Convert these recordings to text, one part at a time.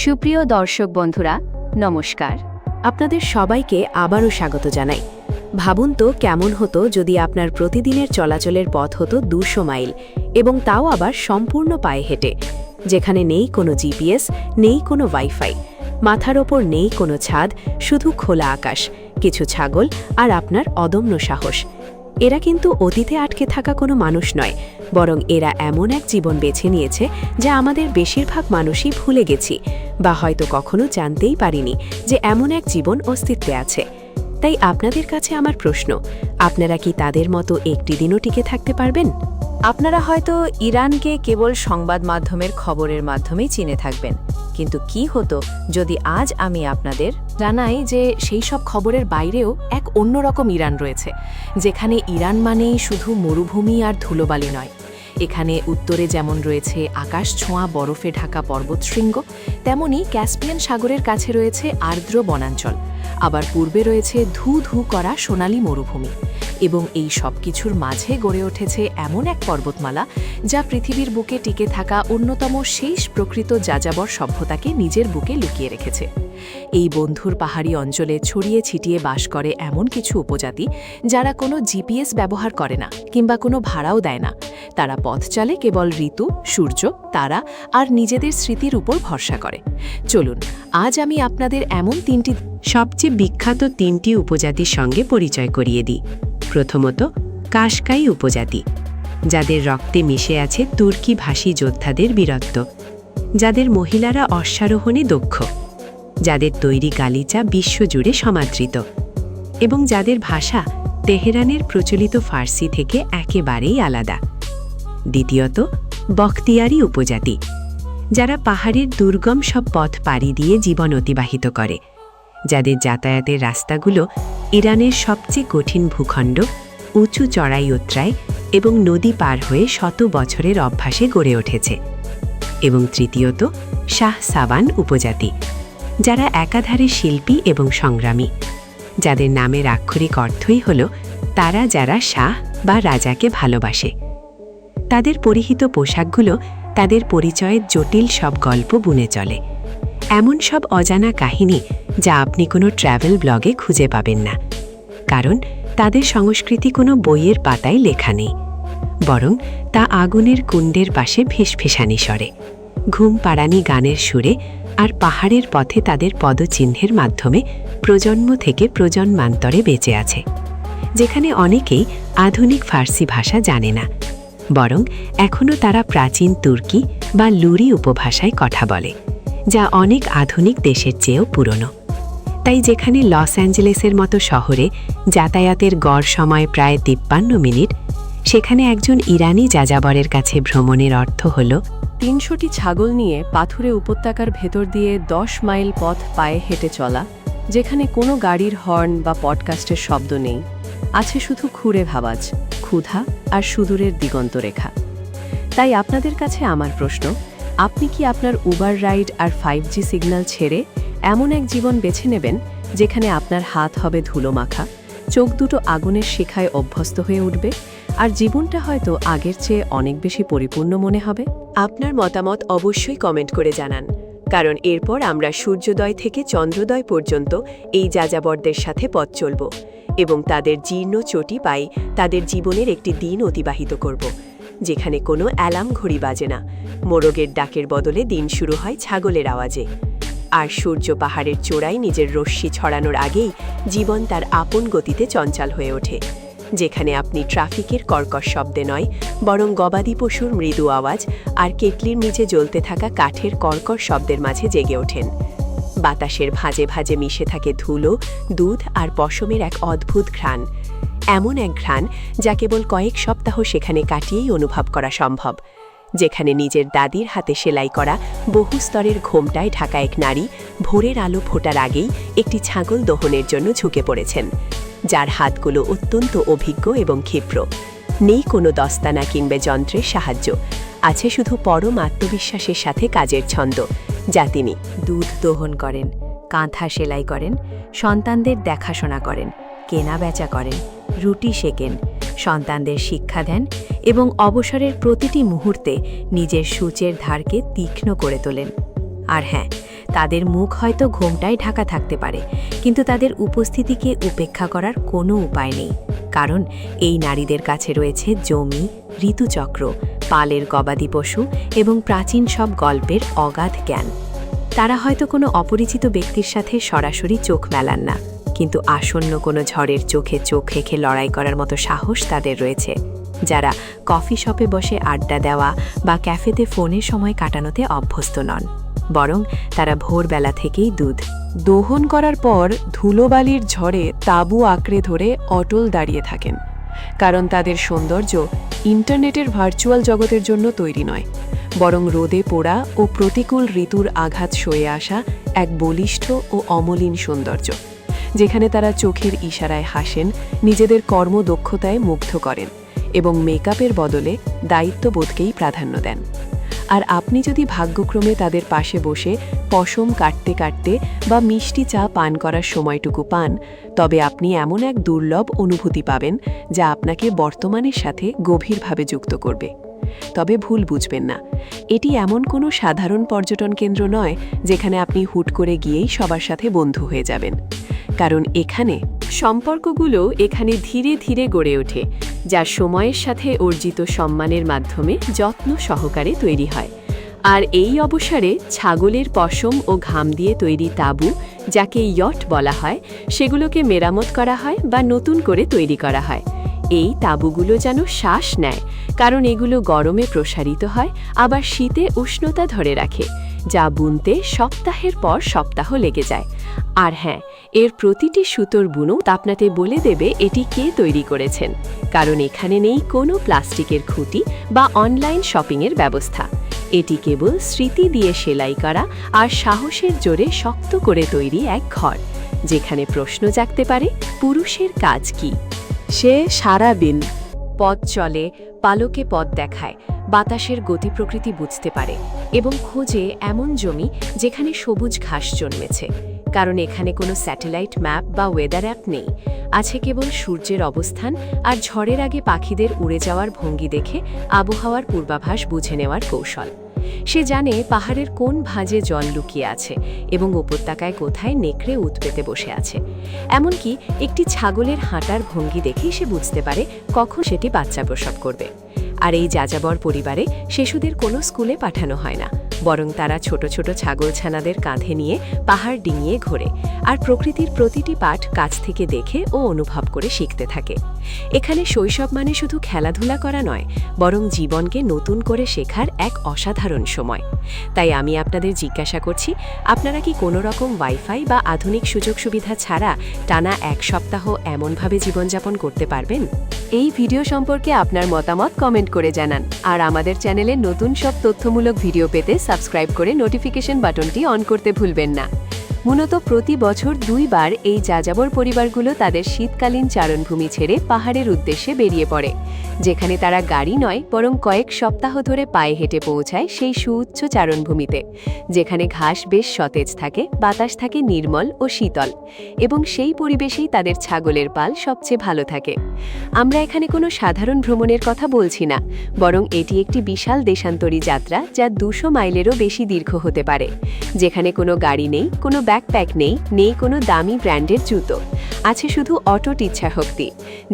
সুপ্রিয় দর্শক বন্ধুরা, নমস্কার। আপনাদের সবাইকে আবারও স্বাগত জানাই। ভাবুন তো কেমন হতো যদি আপনার প্রতিদিনের চলাচলের পথ হতো 200 মাইল, এবং তাও আবার সম্পূর্ণ পায়ে হেঁটে, যেখানে নেই কোনো জিপিএস, নেই কোনো ওয়াইফাই, মাথার ওপর নেই কোনো ছাদ, শুধু খোলা আকাশ, কিছু ছাগল আর আপনার অদম্য সাহস। এরা কিন্তু অতীতে আটকে থাকা কোনো মানুষ নয়, বরং এরা এমন এক জীবন বেছে নিয়েছে যা আমাদের বেশিরভাগ মানুষই ভুলে গেছি, বা হয়তো কখনো জানতেই পারিনি যে এমন এক জীবন অস্তিত্বে আছে। তাই আপনাদের কাছে আমার প্রশ্ন, আপনারা কি তাদের মতো একটি দিনও টিকে থাকতে পারবেন? আপনারা হয়তো ইরানকে কেবল সংবাদ মাধ্যমের খবরের মাধ্যমেই চিনে থাকবেন, কিন্তু কি হতো যদি আজ আমি আপনাদের জানাই যে সেই সব খবরের বাইরেও এক অন্যরকম ইরান রয়েছে, যেখানে ইরান মানেই শুধু মরুভূমি আর ধুলোবালি নয়। এখানে উত্তরে যেমন রয়েছে আকাশ ছোঁয়া বরফে ঢাকা পর্বতশৃঙ্গ, তেমনি ক্যাসপিয়ান সাগরের কাছে রয়েছে আর্দ্র বনাঞ্চল, আবার পূর্বে রয়েছে ধু ধু করা সোনালী মরুভূমি, এবং এই সব কিছুর মাঝে গড়ে উঠেছে এমন এক পর্বতমালা যা পৃথিবীর বুকে টিকে থাকা অন্যতম শেষ প্রকৃত যাযাবর সভ্যতাকে নিজের বুকে লুকিয়ে রেখেছে। এই বন্ধুর পাহাড়ি অঞ্চলে ছড়িয়ে ছিটিয়ে বাস করে এমন কিছু উপজাতি যারা কোনো জিপিএস ব্যবহার করে না কিংবা কোনো ভাড়াও দেয় না। তারা পথ চলে কেবল ঋতু, সূর্য, তারা আর নিজেদের স্মৃতির উপর ভরসা করে। চলুন আজ আমি আপনাদের এমন সবচেয়ে বিখ্যাত 3টি উপজাতির সঙ্গে পরিচয় করিয়ে দিই। প্রথমত, কাশকাই উপজাতি, যাদের রক্তে মিশে আছে তুর্কি ভাষী যোদ্ধাদের বীরত্ব, যাদের মহিলারা অশ্বারোহণে দক্ষ, যাদের তৈরি গালিচা বিশ্বজুড়ে সমাদৃত, এবং যাদের ভাষা তেহরানের প্রচলিত ফার্সি থেকে একেবারেই আলাদা। দ্বিতীয়ত, বখতিয়ারি উপজাতি, যারা পাহাড়ের দুর্গম সব পথ পাড়ি দিয়ে জীবন অতিবাহিত করে, যাদের যাতায়াতের রাস্তাগুলো ইরানের সবচেয়ে কঠিন ভূখণ্ড, উঁচু চড়াই উতরাই এবং নদী পার হয়ে শত বছরের অভ্যাসে গড়ে উঠেছে। এবং তৃতীয়ত, শাহ সাবান উপজাতি, যারা একাধারে শিল্পী এবং সংগ্রামী, যাদের নামের আক্ষরিক অর্থই হল তারা যারা শাহ বা রাজাকে ভালোবাসে। তাদের পরিহিত পোশাকগুলো তাদের পরিচয়ের জটিল সব গল্প বুনে চলে, এমন সব অজানা কাহিনী যা আপনি কোনো ট্র্যাভেল ব্লগে খুঁজে পাবেন না, কারণ তাদের সংস্কৃতি কোনো বইয়ের পাতায় লেখা নেই, বরং তা আগুনের কুণ্ডের পাশে ফিসফিসানি স্বরে, ঘুম পাড়ানি গানের সুরে আর পাহাড়ের পথে তাদের পদচিহ্নের মাধ্যমে প্রজন্ম থেকে প্রজন্মান্তরে বেঁচে আছে, যেখানে অনেকেই আধুনিক ফার্সি ভাষা জানে না, বরং এখনও তারা প্রাচীন তুর্কি বা লুরি উপভাষায় কথা বলে, যা অনেক আধুনিক দেশের চেয়েও পুরনো। তাই যেখানে লস অ্যাঞ্জেলেসের মতো শহরে যাতায়াতের গড় সময় প্রায় 53 মিনিট, সেখানে একজন ইরানি যাযাবরের কাছে ভ্রমণের অর্থ হল 300টি ছাগল নিয়ে পাথুরে উপত্যকার ভেতর দিয়ে 10 মাইল পথ পায়ে হেঁটে চলা, যেখানে কোনো গাড়ির হর্ন বা পডকাস্টের শব্দ নেই, আছে শুধু খুঁড়ে ভাবাজ, ক্ষুধা আর সুদূরের দিগন্তরেখা। তাই আপনাদের কাছে আমার প্রশ্ন, আপনি কি আপনার উবার রাইড আর 5G সিগন্যাল ছেড়ে এমন এক জীবন বেছে নেবেন যেখানে আপনার হাত হবে ধুলো মাখা, চোখ দুটো আগুনের শিখায় অভ্যস্ত হয়ে উঠবে, আর জীবনটা হয়তো আগের চেয়ে অনেক বেশি পরিপূর্ণ মনে হবে? আপনার মতামত অবশ্যই কমেন্ট করে জানান, কারণ এরপর আমরা সূর্যোদয় থেকে চন্দ্রোদয় পর্যন্ত এই যাযাবরদের সাথে পথ চলব এবং তাদের জীর্ণ চটি পাই তাদের জীবনের একটি দিন অতিবাহিত করব, যেখানে কোনো অ্যালার্ম ঘড়ি বাজে না, মোরগের ডাকের বদলে দিন শুরু হয় ছাগলের আওয়াজে, আর সূর্য পাহাড়ের চূড়ায় নিজের রশ্মি ছড়ানোর আগেই জীবন তার আপন গতিতে চঞ্চল হয়ে ওঠে, যেখানে আপনি ট্রাফিকের কর্কশ শব্দে নয়, বরং গবাদি পশুর মৃদু আওয়াজ আর কেটলির নিচে জ্বলতে থাকা কাঠের কর্কশ শব্দের মাঝে জেগে ওঠেন। বাতাসের ভাঁজে ভাঁজে মিশে থাকে ধুলো, দুধ আর পশমের এক অদ্ভুত ঘ্রাণ, এমন এক ঘ্রাণ যা কেবল কয়েক সপ্তাহ সেখানে কাটিয়েই অনুভব করা সম্ভব, যেখানে নিজের দাদির হাতে সেলাই করা বহু স্তরের ঘোমটায় ঢাকা এক নারী ভোরের আলো ফোটার আগেই একটি ছাগল দহনের জন্য ঝুঁকে পড়েছেন, যার হাতগুলো অত্যন্ত অভিজ্ঞ এবং ক্ষিপ্র। নেই কোনো দস্তানা কিংবা যন্ত্রের সাহায্য, আছে শুধু পরম আত্মবিশ্বাসের সাথে কাজের ছন্দ, যা তিনি দুধ দহন করেন, কাঁথা সেলাই করেন, সন্তানদের দেখাশোনা করেন, কেনা বেচা করেন, রুটি সেকেন, সন্তানদের শিক্ষা দেন এবং অবসরের প্রতিটি মুহূর্তে নিজের সূচের ধারকে তীক্ষ্ণ করে তোলেন। আর হ্যাঁ, তাদের মুখ হয়তো ঘোমটায় ঢাকা থাকতে পারে, কিন্তু তাদের উপস্থিতিকে উপেক্ষা করার কোনো উপায় নেই, কারণ এই নারীদের কাছে রয়েছে জমি, ঋতুচক্র, পালের গবাদি পশু এবং প্রাচীন সব গল্পের অগাধ জ্ঞান। তারা হয়তো কোনো অপরিচিত ব্যক্তির সাথে সরাসরি চোখ মেলান না, কিন্তু আসন্ন কোনো ঝড়ের চোখে চোখ রেখে লড়াই করার মতো সাহস তাদের রয়েছে, যারা কফি শপে বসে আড্ডা দেওয়া বা ক্যাফেতে ফোনে সময় কাটানোতে অভ্যস্ত নন, বরং তারা ভোরবেলা থেকেই দুধ দোহন করার পর ধুলোবালির ঝড়ে তাঁবু আঁকড়ে ধরে অটল দাঁড়িয়ে থাকেন, কারণ তাদের সৌন্দর্য ইন্টারনেটের ভার্চুয়াল জগতের জন্য তৈরি নয়, বরং রোদে পোড়া ও প্রতিকূল ঋতুর আঘাত সয়ে আসা এক বলিষ্ঠ ও অমলিন সৌন্দর্য, যেখানে তারা চোখের ইশারায় হাসেন, নিজেদের কর্মদক্ষতায় মুগ্ধ করেন এবং মেকআপের বদলে দায়িত্ববোধকেই প্রাধান্য দেন। আর আপনি যদি ভাগ্যক্রমে তাদের পাশে বসে পশম কাটতে কাটতে বা মিষ্টি চা পান করার সময়টুকু পান, তবে আপনি এমন এক দুর্লভ অনুভূতি পাবেন যা আপনাকে বর্তমানের সাথে গভীরভাবে যুক্ত করবে। তবে ভুল বুঝবেন না, এটি এমন কোনো সাধারণ পর্যটন কেন্দ্র নয় যেখানে আপনি হুট করে গিয়েই সবার সাথে বন্ধু হয়ে যাবেন, কারণ এখানে সম্পর্কগুলো এখানে ধীরে ধীরে গড়ে ওঠে, যা সময়ের সাথে অর্জিত সম্মানের মাধ্যমে যত্ন সহকারে তৈরি হয়। আর এই অবসরে ছাগলের পশম ও ঘাম দিয়ে তৈরি তাঁবু, যাকে ইয়ট বলা হয়, সেগুলোকে মেরামত করা হয় বা নতুন করে তৈরি করা হয়। এই তাঁবুগুলো যেন শ্বাস নেয়, কারণ এগুলো গরমে প্রসারিত হয়, আবার শীতে উষ্ণতা ধরে রাখে, যা বুনতে সপ্তাহের পর সপ্তাহ লেগে যায়। আর হ্যাঁ, এর প্রতিটি সুতোর বুনো আপনাকে বলে দেবে এটি কে তৈরি করেছেন, কারণ এখানে নেই কোনো প্লাস্টিকের খুঁটি বা অনলাইন শপিংয়ের ব্যবস্থা। এটি কেবল স্মৃতি দিয়ে সেলাই করা আর সাহসের জোরে শক্ত করে তৈরি এক ঘর, যেখানে প্রশ্ন জাগতে পারে, পুরুষের কাজ কি? সে সারাদিন পথ চলে, পালকে পথ দেখায়, বাতাসের গতি প্রকৃতি বুঝতে পারে এবং খোঁজে এমন জমি যেখানে সবুজ ঘাস জন্মেছে, কারণ এখানে কোনো স্যাটেলাইট ম্যাপ বা ওয়েদার অ্যাপ নেই। আছে কেবল সূর্যের অবস্থান আর ঝড়ের আগে পাখিদের উড়ে যাওয়ার ভঙ্গি দেখে আবহাওয়ার পূর্বাভাস বুঝে নেওয়ার কৌশল। সে জানে পাহাড়ের কোন ভাঁজে জল লুকিয়ে আছে এবং উপত্যকায় কোথায় নেকড়ে উত পেতে বসে আছে। এমনকি একটি ছাগলের হাঁটার ভঙ্গি দেখেই সে বুঝতে পারে কখন সেটি বাচ্চা প্রসব করবে। আর এই যাযাবর পরিবারে শিশুদের কোনো স্কুলে পাঠানো হয় না, বরং তারা ছোট ছোট ছাগলছানাদের কাঁধে নিয়ে পাহাড় ডিঙিয়ে ঘোরে আর প্রকৃতির প্রতিটি পাঠ কাছ থেকে দেখে ও অনুভব করে শিখতে থাকে। এখানে শৈশব মানে শুধু খেলাধুলা করা নয়, বরং জীবনকে নতুন করে শেখার এক অসাধারণ সময়। তাই আমি আপনাদের জিজ্ঞাসা করছি, আপনারা কি কোনো রকম ওয়াইফাই বা আধুনিক সুযোগ সুবিধা ছাড়া টানা এক সপ্তাহ এমনভাবে জীবনযাপন করতে পারবেন? এই ভিডিও সম্পর্কে আপনার মতামত কমেন্ট করে জানান, আর আমাদের চ্যানেলে নতুন সব তথ্যমূলক ভিডিও পেতে সাবস্ক্রাইব করে নোটিফিকেশন বাটনটি অন করতে ভুলবেন না। মূলত প্রতি বছর 2 বার এই যাযাবর পরিবারগুলো তাদের শীতকালীন চারণভূমি ছেড়ে পাহাড়ের উদ্দেশ্যে বেরিয়ে পড়ে, যেখানে তারা গাড়ি নয় বরং কয়েক সপ্তাহ ধরে পায়ে হেঁটে পৌঁছায় সেই সুউচ্চ চারণভূমিতে, যেখানে ঘাস বেশ সতেজ থাকে, বাতাস থাকে নির্মল ও শীতল, এবং সেই পরিবেশেই তাদের ছাগলের পাল সবচেয়ে ভালো থাকে। আমরা এখানে কোনো সাধারণ ভ্রমণের কথা বলছি না, বরং এটি একটি বিশাল দেশান্তরী যাত্রা যা 200 মাইলেরও বেশি দীর্ঘ হতে পারে, যেখানে কোনো গাড়ি নেই, কোনো ব্যাকপ্যাক নেই কোনো দামি ব্র্যান্ডের জুতো। আছে শুধু অটুট ইচ্ছাশক্তি,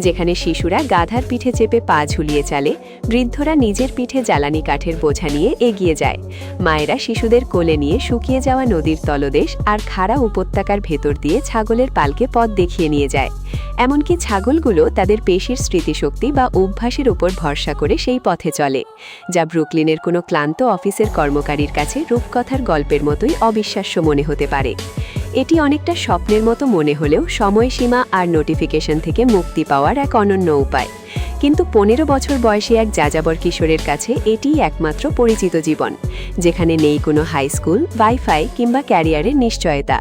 যেখানে শিশুরা গাধার পিঠে চেপে পা ঝুলিয়ে চালে, বৃদ্ধরা নিজের পিঠে জ্বালানি কাঠের বোঝা নিয়ে এগিয়ে যায়, মায়েরা শিশুদের কোলে নিয়ে শুকিয়ে যাওয়া নদীর তলদেশ আর খাড়া উপত্যকার ভেতর দিয়ে ছাগলের পালকে পথ দেখিয়ে নিয়ে যায়। এমনকি ছাগলগুলো তাদের পেশির স্মৃতিশক্তি বা অভ্যাসের উপর ভরসা করে সেই পথে চলে, যা ব্রুকলিনের কোনো ক্লান্ত অফিসের কর্মকারীর কাছে রূপকথার গল্পের মতোই অবিশ্বাস্য মনে হতে পারে। এটি অনেকটা স্বপ্নের মতো মনে হলেও সময়সীমা আর নোটিফিকেশন থেকে মুক্তি পাওয়ার এক অনন্য উপায়। কিন্তু 15 বছর বয়সী এক যাযাবর কিশোরের কাছে এটিই একমাত্র পরিচিত জীবন, যেখানে নেই কোনো হাই স্কুল, ওয়াইফাই কিংবা ক্যারিয়ারের নিশ্চয়তা।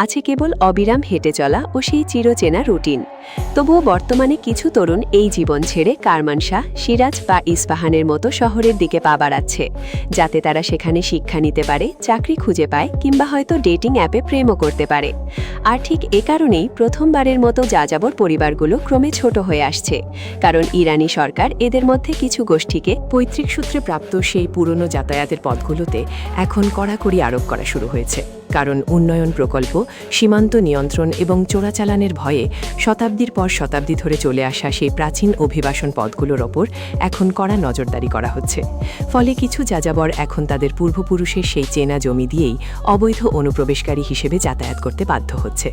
আছে কেবল অবিরাম হেঁটে চলা ও সেই চিরচেনা রুটিন। তবুও বর্তমানে কিছু তরুণ এই জীবন ছেড়ে কারমানশাহ, সিরাজ বা ইস্পাহানের মতো শহরের দিকে পা বাড়াচ্ছে, যাতে তারা সেখানে শিক্ষা নিতে পারে, চাকরি খুঁজে পায় কিংবা হয়তো ডেটিং অ্যাপে প্রেমও করতে পারে। আর ঠিক এ কারণেই প্রথমবারের মতো যাযাবর পরিবারগুলো ক্রমে ছোট হয়ে আসছে, কারণ ইরানি সরকার এদের মধ্যে কিছু গোষ্ঠীকে পৈতৃক সূত্রে প্রাপ্ত সেই পুরনো যাতায়াতের পথগুলোতে এখন কড়াকড়ি আরোপ করা শুরু হয়েছে, কারণ উন্নয়ন প্রকল্প, সীমান্ত নিয়ন্ত্রণ এবং চোরাচালানের ভয়ে শতাব্দীর পর শতাব্দী ধরে চলে আসা সেই প্রাচীন অভিবাসন পথগুলোর ওপর এখন কড়া নজরদারি করা হচ্ছে। ফলে কিছু যাযাবর এখন তাদের পূর্বপুরুষের সেই চেনা জমি দিয়েই অবৈধ অনুপ্রবেশকারী হিসেবে যাতায়াত করতে বাধ্য হচ্ছে।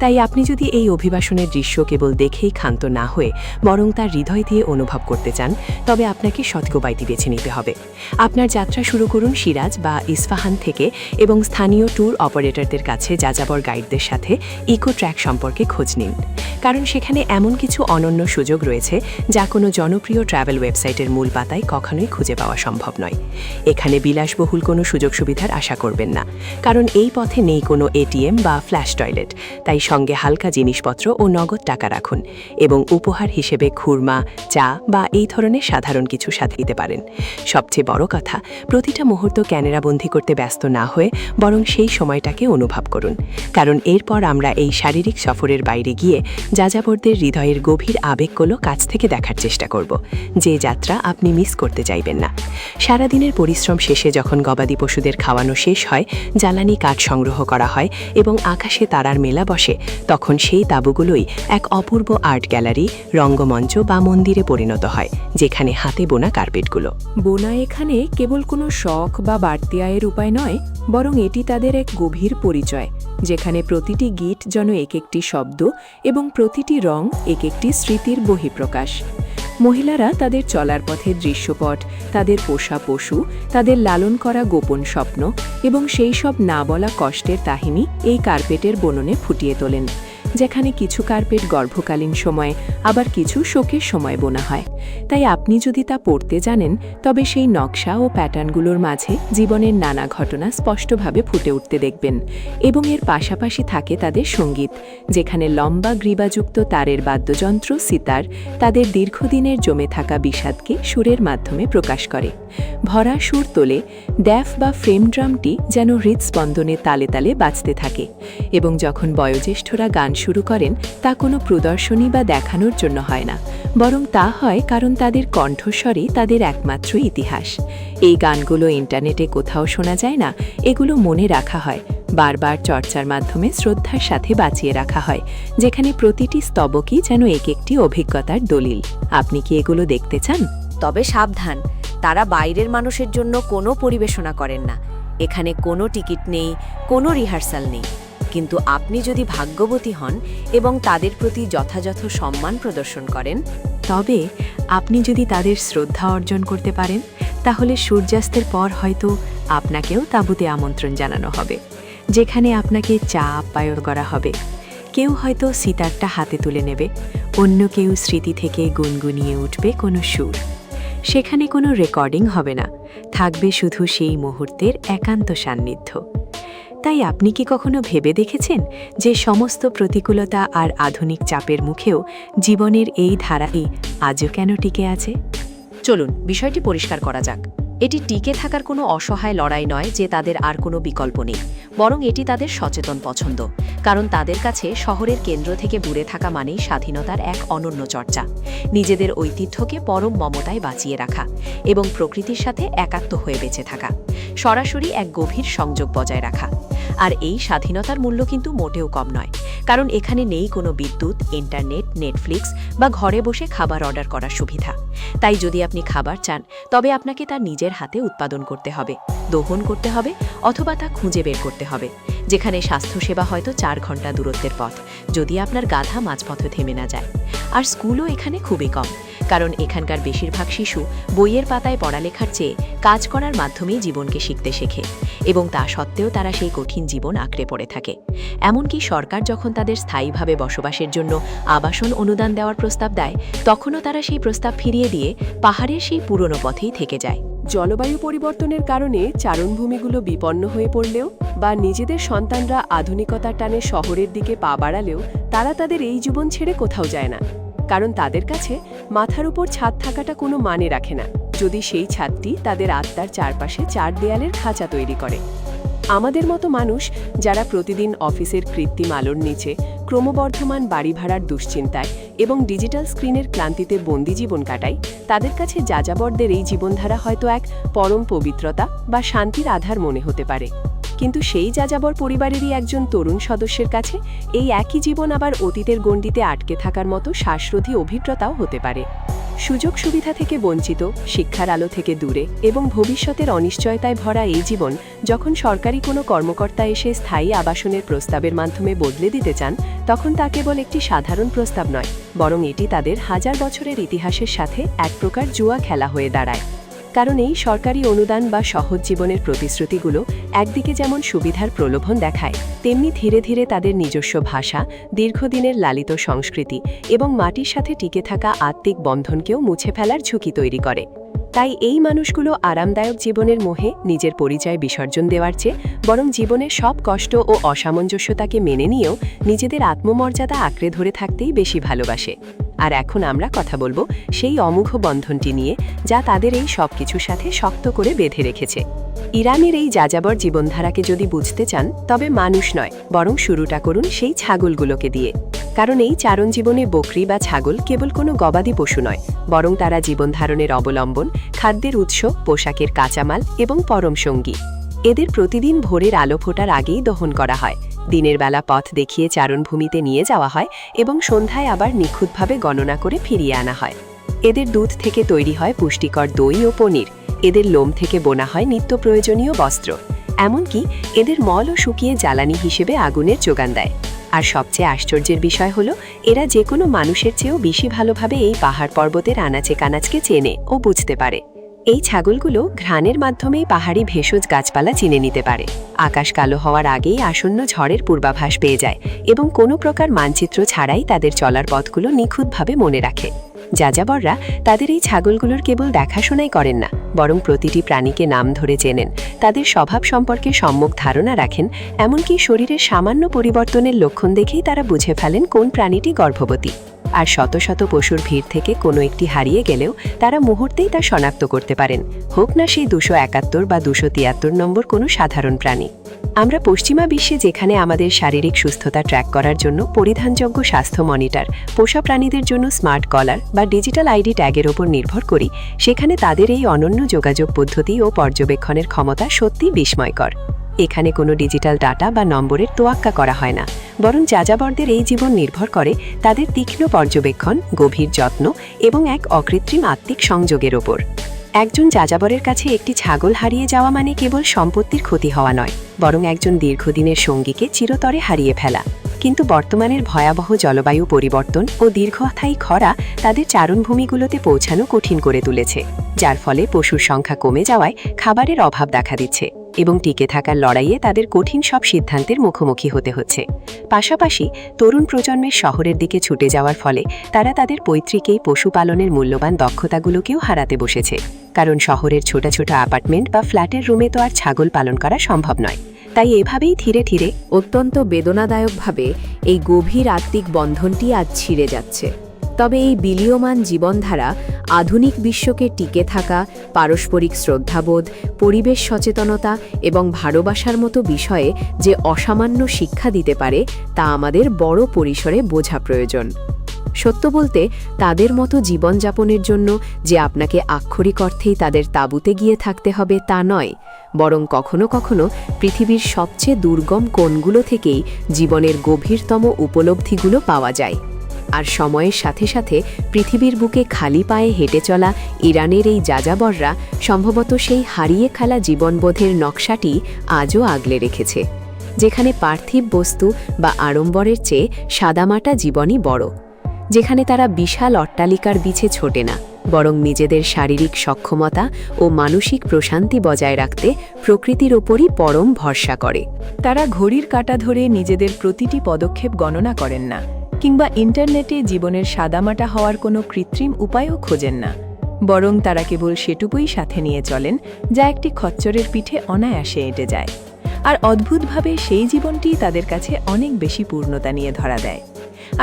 তাই আপনি যদি এই অভিবাসনের দৃশ্য কেবল দেখেই ক্ষান্ত না হয়ে বরং তার হৃদয় দিয়ে অনুভব করতে চান, তবে আপনাকে সঠিক উপায়টি বেছে নিতে হবে। আপনার যাত্রা শুরু করুন সিরাজ বা ইস্পাহান থেকে এবং স্থানীয় ট্যুর অপারেটরদের কাছে যাযাবর গাইডদের সাথে ইকো ট্র্যাক সম্পর্কে খোঁজ নিন, কারণ সেখানে এমন কিছু অনন্য সুযোগ রয়েছে যা কোনো জনপ্রিয় ট্রাভেল ওয়েবসাইটের মূল পাতায় কখনোই খুঁজে পাওয়া সম্ভব নয়। এখানে বিলাসবহুল কোনো সুযোগ সুবিধার আশা করবেন না, কারণ এই পথে নেই কোনো এটিএম বা ফ্ল্যাশ টয়লেট। তাই সঙ্গে হালকা জিনিসপত্র ও নগদ টাকা রাখুন এবং উপহার হিসেবে খুরমা, চা বা এই ধরনের সাধারণ কিছু সাথে দিতে পারেন। সবচেয়ে বড় কথা, প্রতিটা মুহূর্ত ক্যামেরাবন্দি করতে ব্যস্ত না হয়ে বরং সেই সময়টাকে অনুভব করুন, কারণ এরপর আমরা এই শারীরিক সফরের বাইরে গিয়ে যাযাবরদের হৃদয়ের গভীর আবেগগুলো কাছ থেকে দেখার চেষ্টা করব, যে যাত্রা আপনি মিস করতে চাইবেন না। সারাদিনের পরিশ্রম শেষে যখন গবাদি পশুদের খাওয়ানো শেষ হয়, জ্বালানি কাঠ সংগ্রহ করা হয় এবং আকাশে তারার মেলা বসে, তখন সেই তাঁবুগুলোই এক অপূর্ব আর্ট গ্যালারি, রঙ্গমঞ্চ বা মন্দিরে পরিণত হয়, যেখানে হাতে বোনা কার্পেটগুলো। বোনা এখানে কেবল কোনো শখ বা বাড়তি আয়ের উপায় নয়, বরং এটি তাদের এক গভীর পরিচয়, যেখানে প্রতিটি গিট যেন এক একটি শব্দ এবং প্রতিটি রং এক একটি স্মৃতির বহিঃপ্রকাশ। মহিলারা তাদের চলার পথে দৃশ্যপট, তাদের পোষা পশু, তাদের লালন করা গোপন স্বপ্ন এবং সেই সব না বলা কষ্টের কাহিনী এই কার্পেটের বুননে ফুটিয়ে তোলেন, যেখানে কিছু কার্পেট গর্ভকালীন সময়ে আবার কিছু শোকের সময় বোনা হয়। তাই আপনি যদি তা পড়তে জানেন, তবে সেই নকশা ও প্যাটার্নগুলোর মাঝে জীবনের নানা ঘটনা স্পষ্টভাবে ফুটে উঠতে দেখবেন। এবং এর পাশাপাশি থাকে তাদের সঙ্গীত, যেখানে লম্বা গ্রীবাযুক্ত তারের বাদ্যযন্ত্র সিতার তাদের দীর্ঘদিনের জমে থাকা বিষাদকে সুরের মাধ্যমে প্রকাশ করে। ভরা সুর তোলে, ড্যাফ বা ফ্রেম ড্রামটি যেন হৃদস্পন্দনে তালে তালে বাজতে থাকে। এবং যখন বয়োজ্যেষ্ঠরা গান শুরু করেন, তা কোনো প্রদর্শনী বা দেখানোর জন্য হয় না, বরং তা হয় কারণ তাদের কণ্ঠস্বরই তাদের একমাত্র ইতিহাস। এই গানগুলো ইন্টারনেটে কোথাও শোনা যায় না, এগুলো মনে রাখা হয়, বারবার চর্চার মাধ্যমে শ্রদ্ধার সাথে বাঁচিয়ে রাখা হয়, যেখানে প্রতিটি স্তবকই যেন এক একটি অভিজ্ঞতার দলিল। আপনি কি এগুলো দেখতে চান? তবে সাবধান, তারা বাইরের মানুষের জন্য কোনো পরিবেশনা করেন না। এখানে কোনো টিকিট নেই, কোনো রিহার্সাল নেই। কিন্তু আপনি যদি ভাগ্যবতী হন এবং তাদের প্রতি যথাযথ সম্মান প্রদর্শন করেন, তবে আপনি যদি তাদের শ্রদ্ধা অর্জন করতে পারেন, তাহলে সূর্যাস্তের পর হয়তো আপনাকেও তাঁবুতে আমন্ত্রণ জানানো হবে, যেখানে আপনাকে চা আপ্যায়ন করা হবে। কেউ হয়তো সিতারটা হাতে তুলে নেবে, অন্য কেউ স্মৃতি থেকে গুনগুনিয়ে উঠবে কোনো সুর। সেখানে কোনো রেকর্ডিং হবে না, থাকবে শুধু সেই মুহূর্তের একান্ত সান্নিধ্য। তাই আপনি কি কখনো ভেবে দেখেছেন যে সমস্ত প্রতিকূলতা আর আধুনিক চাপের মুখেও জীবনের এই ধারাই আজও কেন টিকে আছে? চলুন বিষয়টি পরিষ্কার করা যাক। এটি টিকে থাকার কোনো অসহায় লড়াই নয় যে তাদের আর কোনো বিকল্প নেই, বরং এটি তাদের সচেতন পছন্দ। কারণ তাদের কাছে শহরের কেন্দ্র থেকে দূরে থাকা মানেই স্বাধীনতার এক অনন্য চর্চা, নিজেদের ঐতিহ্যকে পরম মমতায় বাঁচিয়ে রাখা এবং প্রকৃতির সাথে একাত্ম হয়ে বেঁচে থাকা, সরাসরি এক গভীর সংযোগ বজায় রাখা। আর এই স্বাধীনতার মূল্য কিন্তু মোটেও কম নয়, কারণ এখানে নেই কোনো বিদ্যুৎ, ইন্টারনেট, নেটফ্লিক্স বা ঘরে বসে খাবার অর্ডার করার সুবিধা। তাই যদি আপনি খাবার চান, তবে আপনাকে তা নিজের হাতে উৎপাদন করতে হবে, দহন করতে হবে অথবা তা খুঁজে বের করতে হবে, যেখানে স্বাস্থ্যসেবা হয়তো 4 ঘন্টা দূরত্বের পথ, যদি আপনার গাধা মাঝপথে থেমে না যায়। আর স্কুলও এখানে খুবই কম, কারণ এখানকার বেশিরভাগ শিশু বইয়ের পাতায় পড়ালেখার চেয়ে কাজ করার মাধ্যমেই জীবনকে শিখতে শেখে, এবং তা সত্ত্বেও তারা সেই কঠিন জীবন আঁকড়ে পড়ে থাকে। এমনকি সরকার যখন তাদের স্থায়ীভাবে বসবাসের জন্য আবাসন অনুদান দেওয়ার প্রস্তাব দেয়, তখনও তারা সেই প্রস্তাব ফিরিয়ে দিয়ে পাহাড়ের সেই পুরনো পথেই থেকে যায়। জলবায়ু পরিবর্তনের কারণে চারণভূমিগুলো বিপন্ন হয়ে পড়লেও বা নিজেদের সন্তানরা আধুনিকতার টানে শহরের দিকে পা বাড়ালেও তারা তাদের এই জীবন ছেড়ে কোথাও যায় না, কারণ তাদের কাছে মাথার উপর ছাদ থাকাটা কোনো মানে রাখে না, যদি সেই ছাদটি তাদের আত্মার চারপাশে 4 দেয়ালের খাঁচা তৈরি করে। আমাদের মতো মানুষ যারা প্রতিদিন অফিসের কৃত্রিম আলোর নিচে, ক্রমবর্ধমান বাড়ি ভাড়ার দুশ্চিন্তায় এবং ডিজিটাল স্ক্রিনের ক্লান্তিতে বন্দি জীবন কাটায় তাদের কাছে যাযাবরদের এই জীবনধারা হয়তো এক পরম পবিত্রতা বা শান্তির আধার মনে হতে পারে। কিন্তু সেই যাযাবর পরিবারেরই একজন তরুণ সদস্যের কাছে এই একই জীবন আবার অতীতের গণ্ডিতে আটকে থাকার মতো শ্বাসরোধী অভিজ্ঞতাও হতে পারে। সুযোগ সুবিধা থেকে বঞ্চিত, শিক্ষার আলো থেকে দূরে এবং ভবিষ্যতের অনিশ্চয়তায় ভরা এই জীবন যখন সরকারি কোনো কর্মকর্তা এসে স্থায়ী আবাসনের প্রস্তাবের মাধ্যমে বদলে দিতে চান, তখন তা কেবল একটি সাধারণ প্রস্তাব নয়, বরং এটি তাদের হাজার বছরের ইতিহাসের সাথে এক প্রকার জুয়া খেলা হয়ে দাঁড়ায়। কারণ এই সরকারি অনুদান বা সহজ জীবনের প্রতিশ্রুতিগুলো একদিকে যেমন সুবিধার প্রলোভন দেখায়, তেমনি ধীরে ধীরে তাদের নিজস্ব ভাষা, দীর্ঘদিনের লালিত সংস্কৃতি এবং মাটির সাথে টিকে থাকা আত্মিক বন্ধনকেও মুছে ফেলার ঝুঁকি তৈরি করে। তাই এই মানুষগুলো আরামদায়ক জীবনের মোহে নিজের পরিচয় বিসর্জন দেওয়ার চেয়ে বরং জীবনের সব কষ্ট ও অসামঞ্জস্যতাকে মেনে নিয়েও নিজেদের আত্মমর্যাদা আঁকড়ে ধরে থাকতেই বেশি ভালোবাসে। আর এখন আমরা কথা বলবো সেই অমোঘ বন্ধনটি নিয়ে, যা তাদের এই সব কিছুর সাথে শক্ত করে বেঁধে রেখেছে। ইরানের এই যাযাবর জীবনধারাকে যদি বুঝতে চান, তবে মানুষ নয়, বরং শুরুটা করুন সেই ছাগলগুলোকে দিয়ে। কারণ এই চারণ জীবনে বকরি বা ছাগল কেবল কোনো গবাদি পশু নয়, বরং তারা জীবনধারণের অবলম্বন, খাদ্যের উৎস, পোশাকের কাঁচামাল এবং পরম সঙ্গী। এদের প্রতিদিন ভোরের আলো ফোটার আগেই দহন করা হয়, দিনের বেলা পথ দেখিয়ে চারণভূমিতে নিয়ে যাওয়া হয় এবং সন্ধ্যায় আবার নিখুঁতভাবে গণনা করে ফিরিয়ে আনা হয়। এদের দুধ থেকে তৈরি হয় পুষ্টিকর দই ও পনির, এদের লোম থেকে বোনা হয় নিত্য প্রয়োজনীয় বস্ত্র, এমনকি এদের মলও শুকিয়ে জ্বালানি হিসেবে আগুনের যোগান দেয়। আর সবচেয়ে আশ্চর্যের বিষয় হলো, এরা যে কোনো মানুষের চেয়েও বেশি ভালোভাবে এই পাহাড় পর্বতের আনাচে কানাচকে চেনে ও বুঝতে পারে। এই ছাগলগুলো ঘ্রাণের মাধ্যমেই পাহাড়ি ভেষজ গাছপালা চিনে নিতে পারে, আকাশ কালো হওয়ার আগেই আসন্ন ঝড়ের পূর্বাভাস পেয়ে যায় এবং কোনো প্রকার মানচিত্র ছাড়াই তাদের চলার পথগুলো নিখুঁতভাবে মনে রাখে। যাযাবররা তাদের এই ছাগলগুলোর কেবল দেখাশোনাই করেন না, বরং প্রতিটি প্রাণীকে নাম ধরে চেনেন, তাদের স্বভাব সম্পর্কে সম্যক ধারণা রাখেন, এমনকি শরীরের সামান্য পরিবর্তনের লক্ষণ দেখেই তারা বুঝে ফেলেন কোন প্রাণীটি গর্ভবতী। আর শত শত পশুর ভিড় থেকে কোনো একটি হারিয়ে গেলেও তারা মুহূর্তেই তা শনাক্ত করতে পারেন, হোক না সেই 271 বা 273 নম্বর কোনো সাধারণ প্রাণী। আমরা পশ্চিমা বিশ্বে যেখানে আমাদের শারীরিক সুস্থতা ট্র্যাক করার জন্য পরিধানযোগ্য স্বাস্থ্য মনিটর, পোষা প্রাণীদের জন্য স্মার্ট কলার বা ডিজিটাল আইডি ট্যাগের ওপর নির্ভর করি, সেখানে তাদের এই অনন্য যোগাযোগ পদ্ধতি ও পর্যবেক্ষণের ক্ষমতা সত্যিই বিস্ময়কর। এখানে কোনো ডিজিটাল ডাটা বা নম্বরের তোয়াক্কা করা হয় না, বরং যাযাবরদের এই জীবন নির্ভর করে তাদের তীক্ষ্ণ পর্যবেক্ষণ, গভীর যত্ন এবং এক অকৃত্রিম আত্মিক সংযোগের ওপর। একজন যাযাবরের কাছে একটি ছাগল হারিয়ে যাওয়া মানে কেবল সম্পত্তির ক্ষতি হওয়া নয়, বরং একজন দীর্ঘদিনের সঙ্গীকে চিরতরে হারিয়ে ফেলা। কিন্তু বর্তমানের ভয়াবহ জলবায়ু পরিবর্তন ও দীর্ঘস্থায়ী খরা তাদের চারণভূমিগুলোতে পৌঁছানো কঠিন করে তুলেছে, যার ফলে পশুর সংখ্যা কমে যাওয়ায় খাবারের অভাব দেখা দিচ্ছে এবং টিকে থাকার লড়াইয়ে তাদের কঠিন সব সিদ্ধান্তের মুখোমুখি হতে হচ্ছে। পাশাপাশি তরুণ প্রজন্মের শহরের দিকে ছুটে যাওয়ার ফলে তারা তাদের পৈতৃক এই পশুপালনের মূল্যবান দক্ষতাগুলোকেও হারাতে বসেছে, কারণ শহরের ছোট ছোট অ্যাপার্টমেন্ট বা ফ্ল্যাটের রুমে তো আর ছাগল পালন করা সম্ভব নয়। তাই এভাবেই ধীরে ধীরে অত্যন্ত বেদনাদায়কভাবে এই গভীর আত্মিক বন্ধনটি আজ ছিঁড়ে যাচ্ছে। তবে এই বিলীয়মান জীবনধারা আধুনিক বিশ্বকে টিকে থাকা, পারস্পরিক শ্রদ্ধাবোধ, পরিবেশ সচেতনতা এবং ভালোবাসার মতো বিষয়ে যে অসামান্য শিক্ষা দিতে পারে, তা আমাদের বড় পরিসরে বোঝা প্রয়োজন। সত্য বলতে, তাদের মতো জীবনযাপনের জন্য যে আপনাকে আক্ষরিক অর্থেই তাদের তাঁবুতে গিয়ে থাকতে হবে তা নয়, বরং কখনো কখনো পৃথিবীর সবচেয়ে দুর্গম কোণগুলো থেকেই জীবনের গভীরতম উপলব্ধিগুলো পাওয়া যায়। আর সময়ের সাথে সাথে পৃথিবীর বুকে খালি পায়ে হেঁটে চলা ইরানের এই যাযাবররা সম্ভবত সেই হারিয়ে খেলা জীবনবোধের নকশাটি আজও আগলে রেখেছে, যেখানে পার্থিব বস্তু বা আড়ম্বরের চেয়ে সাদামাটা জীবনই বড়, যেখানে তারা বিশাল অট্টালিকার বিছে ছোটে না, বরং নিজেদের শারীরিক সক্ষমতা ও মানসিক প্রশান্তি বজায় রাখতে প্রকৃতির ওপরই পরম ভরসা করে। তারা ঘড়ির কাঁটা ধরে নিজেদের প্রতিটি পদক্ষেপ গণনা করেন না, কিংবা ইন্টারনেটে জীবনের সাদামাটা হওয়ার কোনো কৃত্রিম উপায়ও খোঁজেন না, বরং তারা কেবল সেটুকুই সাথে নিয়ে চলেন যা একটি খচ্চরের পিঠে অনায়াসে এঁটে যায়। আর অদ্ভুতভাবে সেই জীবনটি তাদের কাছে অনেক বেশি পূর্ণতা নিয়ে ধরা দেয়।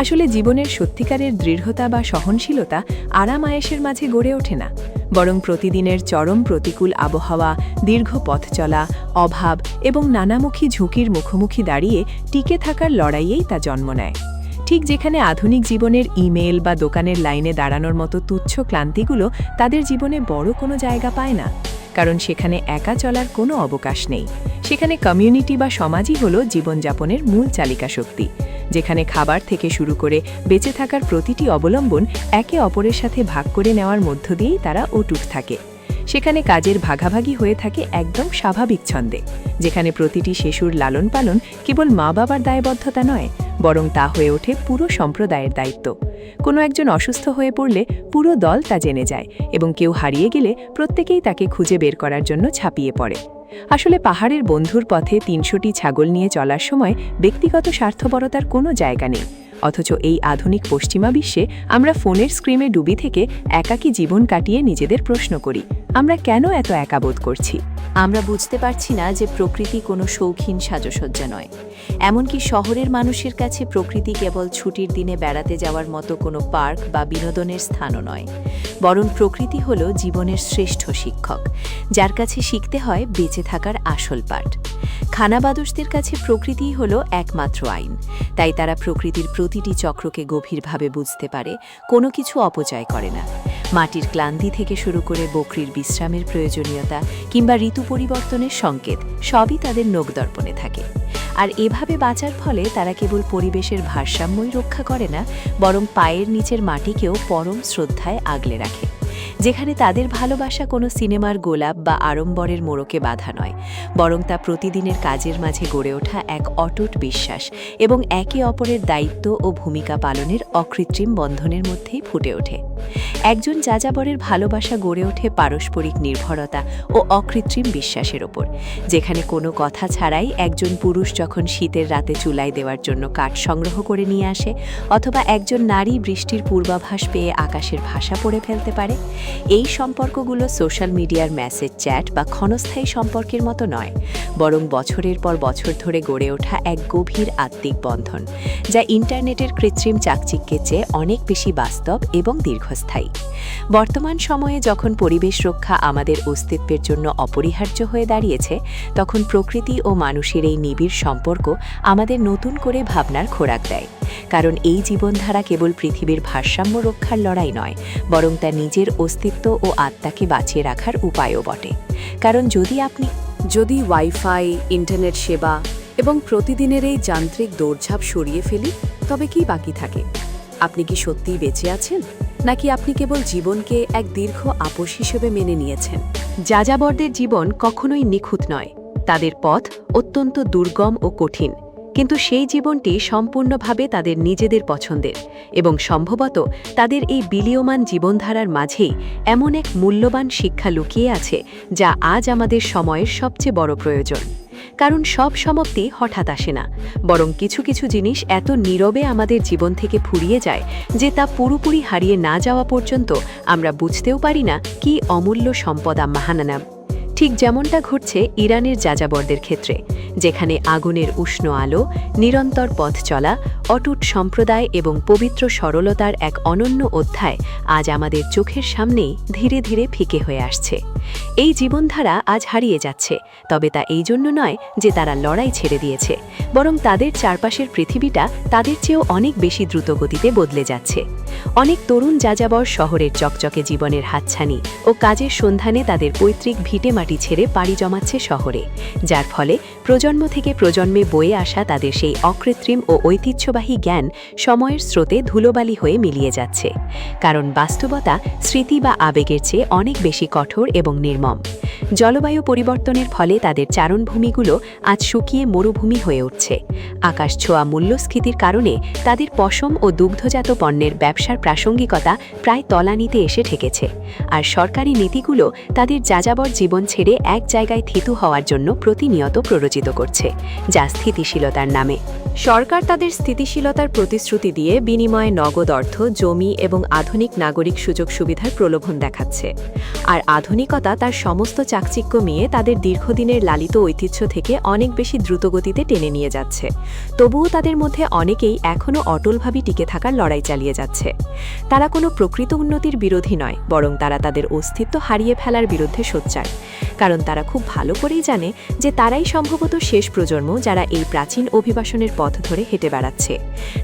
আসলে জীবনের সত্যিকারের দৃঢ়তা বা সহনশীলতা আরাম আয়েশের মাঝে গড়ে ওঠে না, বরং প্রতিদিনের চরম প্রতিকূল আবহাওয়া, দীর্ঘ পথ চলা, অভাব এবং নানামুখী ঝুঁকির মুখোমুখি দাঁড়িয়ে টিকে থাকার লড়াইয়েই তা জন্ম নেয়। ঠিক যেখানে আধুনিক জীবনের ইমেল বা দোকানের লাইনে দাঁড়ানোর মতো তুচ্ছ ক্লান্তিগুলো তাদের জীবনে বড় কোনো জায়গা পায় না, কারণ সেখানে একা চলার কোনো অবকাশ নেই। সেখানে কমিউনিটি বা সমাজই হলো জীবনযাপনের মূল চালিকা শক্তি, যেখানে খাবার থেকে শুরু করে বেঁচে থাকার প্রতিটি অবলম্বন একে অপরের সাথে ভাগ করে নেওয়ার মধ্য দিয়েই তারা অটুট থাকে। সেখানে কাজের ভাগাভাগি হয়ে থাকে একদম স্বাভাবিক ছন্দে, যেখানে প্রতিটি শিশুর লালন পালন কেবল মা বাবার দায়বদ্ধতা নয়, বরং তা হয়ে ওঠে পুরো সম্প্রদায়ের দায়িত্ব। কোনো একজন অসুস্থ হয়ে পড়লে পুরো দল তা জেনে যায়, এবং কেউ হারিয়ে গেলে প্রত্যেকেই তাকে খুঁজে বের করার জন্য ঝাঁপিয়ে পড়ে। আসলে পাহাড়ের বন্ধুর পথে ৩০০টি ছাগল নিয়ে চলার সময় ব্যক্তিগত স্বার্থপরতার কোনো জায়গা নেই। অথচ এই আধুনিক পশ্চিমা বিশ্বে আমরা ফোনের স্ক্রিনে ডুবি থেকে একাকী জীবন কাটিয়ে নিজেদের প্রশ্ন করি, আমরা কেন এত একা বোধ করছি? আমরা বুঝতে পারছি না যে প্রকৃতি কোনো শৌখিন সাজসজ্জা নয়। এমনকি শহরের মানুষের কাছে প্রকৃতি কেবল ছুটির দিনে বেড়াতে যাওয়ার মতো কোনো পার্ক বা বিনোদনের স্থানও নয়, বরং প্রকৃতি হলো জীবনের শ্রেষ্ঠ শিক্ষক, যার কাছে শিখতে হয় বেঁচে থাকার আসল পাঠ। খানাবাদসদের কাছে প্রকৃতিই হলো একমাত্র আইন, তাই তারা প্রকৃতির প্রতিটি চক্রকে গভীরভাবে বুঝতে পারে, কোনো কিছু অপচয় করে না। মাটির ক্লান্তি থেকে শুরু করে বকরির বিশ্রামের প্রয়োজনীয়তা কিংবা ঋতু পরিবর্তনের সংকেত সবই তাদের নখদর্পণে থাকে। আর এভাবে বাঁচার ফলে তারা কেবল পরিবেশের ভারসাম্যই রক্ষা করে না, বরং পায়ের নিচের মাটিকেও পরম শ্রদ্ধায় আগলে রাখে। যেখানে তাদের ভালোবাসা কোনো সিনেমার গোলাপ বা আড়ম্বরের মোড়কে বাধা নয়, বরং তা প্রতিদিনের কাজের মাঝে গড়ে ওঠা এক অটুট বিশ্বাস এবং একে অপরের দায়িত্ব ও ভূমিকা পালনের অকৃত্রিম বন্ধনের মধ্যেই ফুটে ওঠে। একজন যাযাবরের ভালোবাসা গড়ে ওঠে পারস্পরিক নির্ভরতা ও অকৃত্রিম বিশ্বাসের ওপর, যেখানে কোনো কথা ছাড়াই একজন পুরুষ যখন শীতের রাতে চুলায় দেওয়ার জন্য কাঠ সংগ্রহ করে নিয়ে আসে, অথবা একজন নারী বৃষ্টির পূর্বাভাস পেয়ে আকাশের ভাষা পড়ে ফেলতে পারে। এই সম্পর্কগুলো সোশ্যাল মিডিয়ার মেসেজ চ্যাট বা ক্ষণস্থায়ী সম্পর্কের মতো নয়, বরং বছরের পর বছর ধরে গড়ে ওঠা এক গভীর আত্মিক বন্ধন, যা ইন্টারনেটের কৃত্রিম চাকচিক্যের চেয়ে অনেক বেশি বাস্তব এবং দীর্ঘস্থায়ী। বর্তমান সময়ে যখন পরিবেশ রক্ষা আমাদের অস্তিত্বের জন্য অপরিহার্য হয়ে দাঁড়িয়েছে, তখন প্রকৃতি ও মানুষের এই নিবিড় সম্পর্ক আমাদের নতুন করে ভাবনার খোরাক দেয়। কারণ এই জীবনধারা কেবল পৃথিবীর ভারসাম্য রক্ষার লড়াই নয়, বরং তার নিজের অস্তিত্ব ও আত্মাকে বাঁচিয়ে রাখার উপায়ও বটে। কারণ যদি ওয়াইফাই, ইন্টারনেট সেবা এবং প্রতিদিনের এই যান্ত্রিক দৌড়ঝাঁপ সরিয়ে ফেলি, তবে কি বাকি থাকে? আপনি কি সত্যিই বেঁচে আছেন, নাকি আপনি কেবল জীবনকে এক দীর্ঘ আপোষ হিসেবে মেনে নিয়েছেন? যাযাবরদের জীবন কখনোই নিখুঁত নয়, তাদের পথ অত্যন্ত দুর্গম ও কঠিন, কিন্তু সেই জীবনটি সম্পূর্ণভাবে তাদের নিজেদের পছন্দের, এবং সম্ভবত তাদের এই বিলীয়মান জীবনধারার মাঝেই এমন এক মূল্যবান শিক্ষা লুকিয়ে আছে যা আজ আমাদের সময়ের সবচেয়ে বড় প্রয়োজন। কারণ সব সমাপ্তি হঠাৎ আসে না, বরং কিছু কিছু জিনিস এত নীরবে আমাদের জীবন থেকে ফুরিয়ে যায় যে তা পুরোপুরি হারিয়ে না যাওয়া পর্যন্ত আমরা বুঝতেও পারি না কি অমূল্য সম্পদ মাহানানাম। ঠিক যেমনটা ঘটছে ইরানের যাযাবরদের ক্ষেত্রে, যেখানে আগুনের উষ্ণ আলো, নিরন্তর পথ চলা, অটুট সম্প্রদায় এবং পবিত্র সরলতার এক অনন্য অধ্যায় আজ আমাদের চোখের সামনেই ধীরে ধীরে ফিকে হয়ে আসছে। এই জীবনধারা আজ হারিয়ে যাচ্ছে, তবে তা এই জন্য নয় যে তারা লড়াই ছেড়ে দিয়েছে, বরং তাদের চারপাশের পৃথিবীটা তাদের চেয়েও অনেক বেশি দ্রুতগতিতে বদলে যাচ্ছে। অনেক তরুণ যাযাবর শহরের চকচকে জীবনের হাতছানি ও কাজের সন্ধানে তাদের পৈতৃক ভিটেমাটি ছেড়ে পাড়ি জমাচ্ছে শহরে, যার ফলে প্রজন্ম থেকে প্রজন্মে বয়ে আসা তাদের সেই অকৃত্রিম ও ঐতিহ্যবাহী জ্ঞান সময়ের স্রোতে ধুলোবালি হয়ে মিলিয়ে যাচ্ছে। কারণ বাস্তবতা স্মৃতি বা আবেগের চেয়ে অনেক বেশি কঠোর এবং নির্মম। জলবায়ু পরিবর্তনের ফলে তাদের চারণভূমিগুলো আজ শুকিয়ে মরুভূমি হয়ে উঠছে। আকাশ ছোঁয়া মূল্যস্ফীতির কারণে তাদের পশম ও দুগ্ধজাত পণ্যের ব্যবসার প্রাসঙ্গিকতা প্রায় তলানিতে এসে ঠেকেছে, আর সরকারি নীতিগুলো তাদের যাযাবর জীবন ছেড়ে এক জায়গায় থিতু হওয়ার জন্য প্রতিনিয়ত প্ররোচিত করছে, যা স্থিতিশীলতার নামে। সরকার তাদের স্থিতিশীলতার প্রতিশ্রুতি দিয়ে বিনিময়ে নগদ অর্থ, জমি এবং আধুনিক নাগরিক সুযোগ সুবিধার প্রলোভন দেখাচ্ছে। আর আধুনিকতা তার সমস্ত চাকচিক্য নিয়ে তাদের দীর্ঘদিনের লালিত ঐতিহ্য থেকে অনেক বেশি দ্রুতগতিতে টেনে নিয়ে যাচ্ছে। তবুও তাদের মধ্যে অনেকেই এখনও অটলভাবে টিকে থাকার লড়াই চালিয়ে যাচ্ছে। তারা কোনো প্রকৃত উন্নতির বিরোধী নয়, বরং তারা তাদের অস্তিত্ব হারিয়ে ফেলার বিরুদ্ধে সোচ্চার। কারণ তারা খুব ভালো করেই জানে যে তারাই সম্ভবত সম্ভবত শেষ প্রজন্ম যারা এই প্রাচীন অভিবাসনের পথ ধরে হেঁটে বেড়াচ্ছে,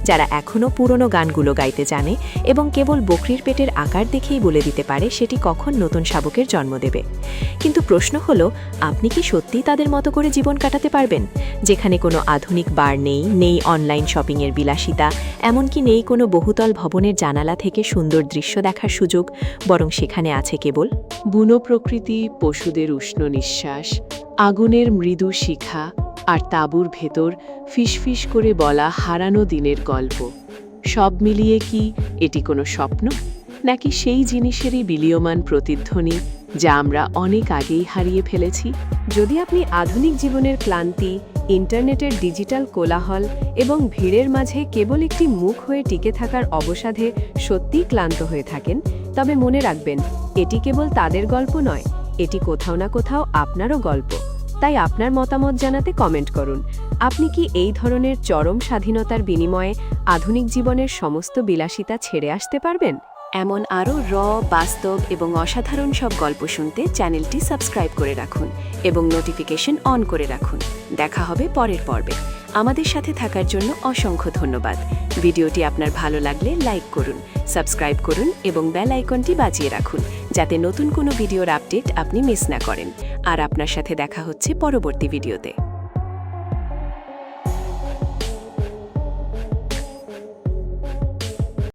যারা এখনও পুরনো গানগুলো গাইতে জানে এবং কেবল বকরির পেটের আকার দেখেই বলে দিতে পারে সেটি কখন নতুন শাবকের জন্ম দেবে। কিন্তু প্রশ্ন হলো, আপনি কি সত্যিই তাদের মতো করে জীবন কাটাতে পারবেন, যেখানে কোনো আধুনিক বার নেই অনলাইন শপিংয়ের বিলাসিতা, এমনকি নেই কোনো বহুতল ভবনের জানালা থেকে সুন্দর দৃশ্য দেখার সুযোগ, বরং সেখানে আছে কেবল বুনো প্রকৃতি, পশুদের উষ্ণ নিঃশ্বাস, আগুনের মৃদু শিখা আর তাঁবুর ভেতর ফিসফিস করে বলা হারানো দিনের গল্প। সব মিলিয়ে কি এটি কোনো স্বপ্ন, নাকি সেই জিনিসেরই বিলীয়মান প্রতিধ্বনি যা আমরা অনেক আগেই হারিয়ে ফেলেছি? যদি আপনি আধুনিক জীবনের ক্লান্তি, ইন্টারনেটের ডিজিটাল কোলাহল এবং ভিড়ের মাঝে কেবল একটি মুখ হয়ে টিকে থাকার অবসাদে সত্যিই ক্লান্ত হয়ে থাকেন, তবে মনে রাখবেন, এটি কেবল তাদের গল্প নয়, এটি কোথাও না কোথাও আপনারও গল্প। তাই আপনার মতামত জানাতে কমেন্ট করুন। আপনি কি এই ধরনের চরম স্বাধীনতার বিনিময়ে আধুনিক জীবনের সমস্ত বিলাসিতা ছেড়ে আসতে পারবেন? এমন আরও বাস্তব এবং অসাধারণ সব গল্প শুনতে চ্যানেলটি সাবস্ক্রাইব করে রাখুন এবং নোটিফিকেশন অন করে রাখুন। দেখা হবে পরের পর্বে। আমাদের সাথে থাকার জন্য অসংখ্য ধন্যবাদ। ভিডিওটি আপনার ভালো লাগলে লাইক করুন, সাবস্ক্রাইব করুন এবং বেল আইকনটি বাজিয়ে রাখুন, যাতে নতুন কোনো ভিডিওর আপডেট আপনি মিস না করেন। আর আপনার সাথে দেখা হচ্ছে পরবর্তী ভিডিওতে।